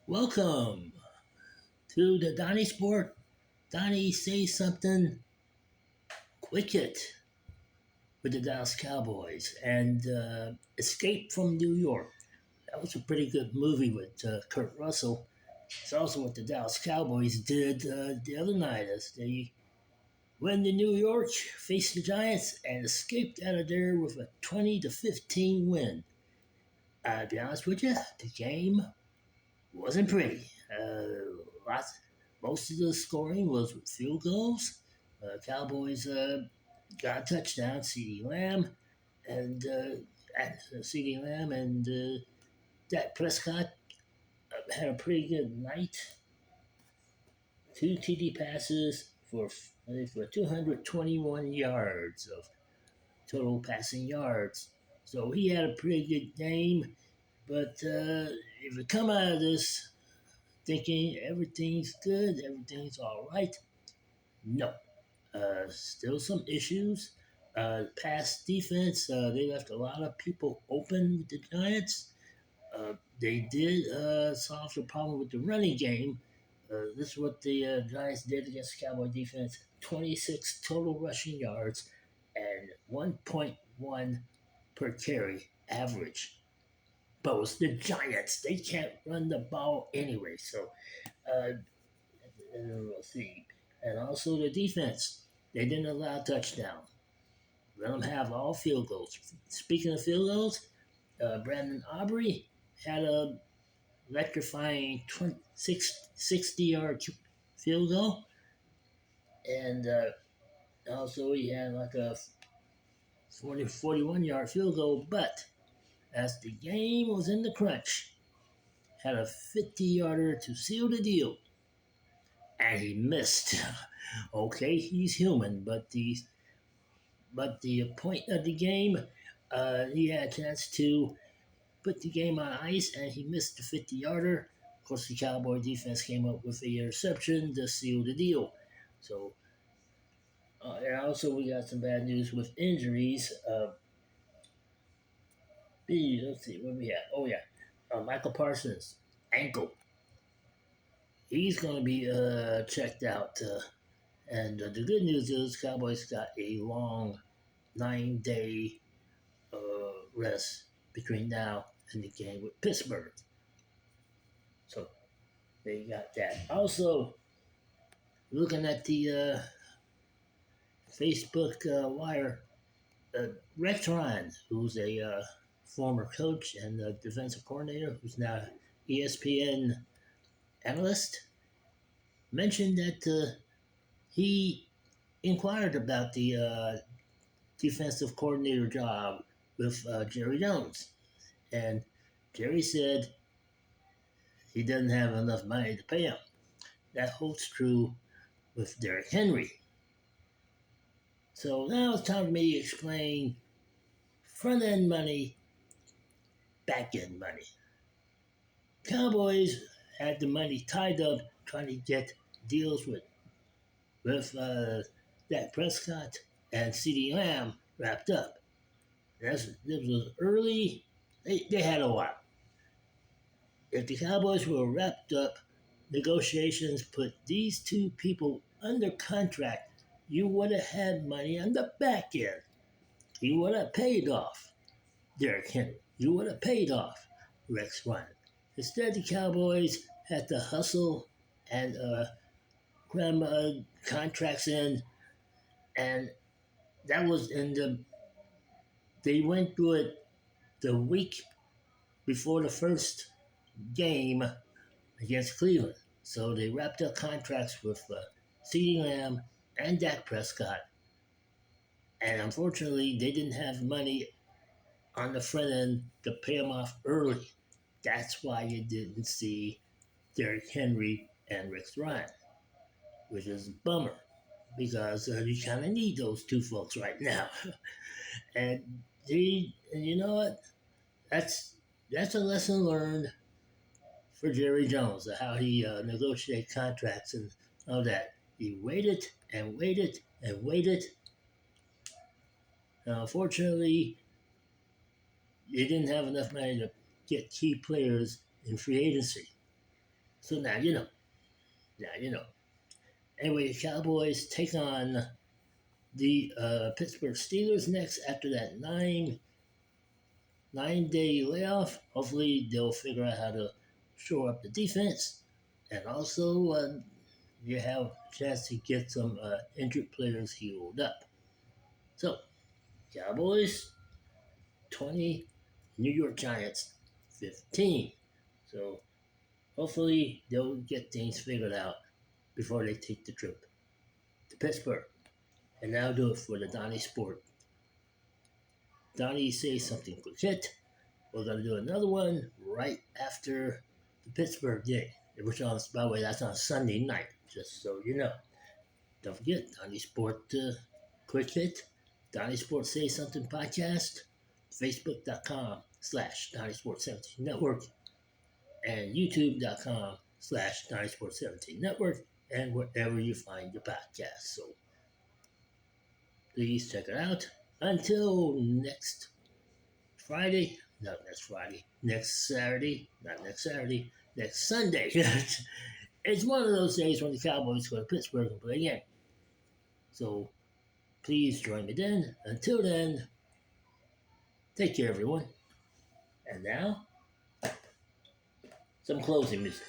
Welcome to the Donnie Sport. Donnie Say Something Quicket with the Dallas Cowboys and Escape from New York. That was a pretty good movie with Kurt Russell. It's also what the Dallas Cowboys did the other night as they went to New York, faced the Giants, and escaped out of there with a 20-15 win. I'll be honest with you, the game wasn't pretty. Lots, most of the scoring was with field goals. Cowboys got a touchdown, CeeDee Lamb, and CeeDee Lamb and Dak Prescott had a pretty good night. Two TD passes for 221 yards of total passing yards. So he had a pretty good game. But if you come out of this thinking everything's good, everything's all right, no. Still some issues. Pass defense, they left a lot of people open with the Giants. They did solve the problem with the running game. This is what the Giants did against the Cowboy defense: 26 total rushing yards and 1.1 per carry average. But it's the Giants. They can't run the ball anyway. So uh, we'll see. And also the defense. They didn't allow a touchdown. Let them have all field goals. Speaking of field goals, Brandon Aubrey had a electrifying 60-yard field goal. And also he had like a 41-yard field goal. But as the game was in the crunch, had a 50-yarder to seal the deal. And he missed. Okay, he's human, but the point of the game, he had a chance to put the game on ice, and he missed the 50-yarder. Of course, the Cowboy defense came up with the interception to seal the deal. So, and also we got some bad news with injuries. Let's see what we have. Oh yeah, Michael Parsons ankle. He's going to be checked out. And the good news is Cowboys got a long 9-day rest between now and the game with Pittsburgh. So they got that. Also, looking at the Facebook wire, Rex Ryan, who's a former coach and a defensive coordinator, who's now ESPN analyst, mentioned that he inquired about the defensive coordinator job with Jerry Jones. And Jerry said he doesn't have enough money to pay him. That holds true with Derrick Henry. So now it's time for me to explain front end money, back end money. Cowboys had the money tied up trying to get deals with Dak Prescott and CeeDee Lamb wrapped up. This was early. They had a while. If the Cowboys were wrapped up, negotiations put these two people under contract, you would have had money on the back end. You would have paid off Derrick Henry. You would have paid off Rex Ryan. Instead, the Cowboys had to hustle and cram contracts in, and that was in the. They went through it the week before the first game against Cleveland. So they wrapped up contracts with CeeDee Lamb and Dak Prescott. And unfortunately, they didn't have money on the front end to pay them off early. That's why you didn't see Derrick Henry and Rex Ryan, which is a bummer because you kind of need those two folks right now. and you know what? That's a lesson learned for Jerry Jones, how he negotiated contracts and all that. He waited and waited and waited. Unfortunately, they didn't have enough money to get key players in free agency. So now you know. Now you know. Anyway, the Cowboys take on the Pittsburgh Steelers next after that 9 day layoff. Hopefully, they'll figure out how to shore up the defense, and also you have a chance to get some injured players healed up. So, Cowboys 20, New York Giants 15. So, hopefully, they'll get things figured out before they take the trip to Pittsburgh. And that'll do it for the Donnie Sport. Donnie says something quick hit. We're going to do another one right after the Pittsburgh game, which on, by the way, that's on Sunday night, just so you know. Don't forget, Donnie Sport quick hit, Donnie Sport Say Something podcast, facebook.com/Donnie Sport 17 Network, and youtube.com/Donnie Sport 17 Network, and wherever you find your podcast. So please check it out. Until next Friday, not next Friday, next Saturday, not next Saturday, next Sunday. It's one of those days when the Cowboys go to Pittsburgh and play again. So please join me then. Until then, take care, everyone. And now, some closing music.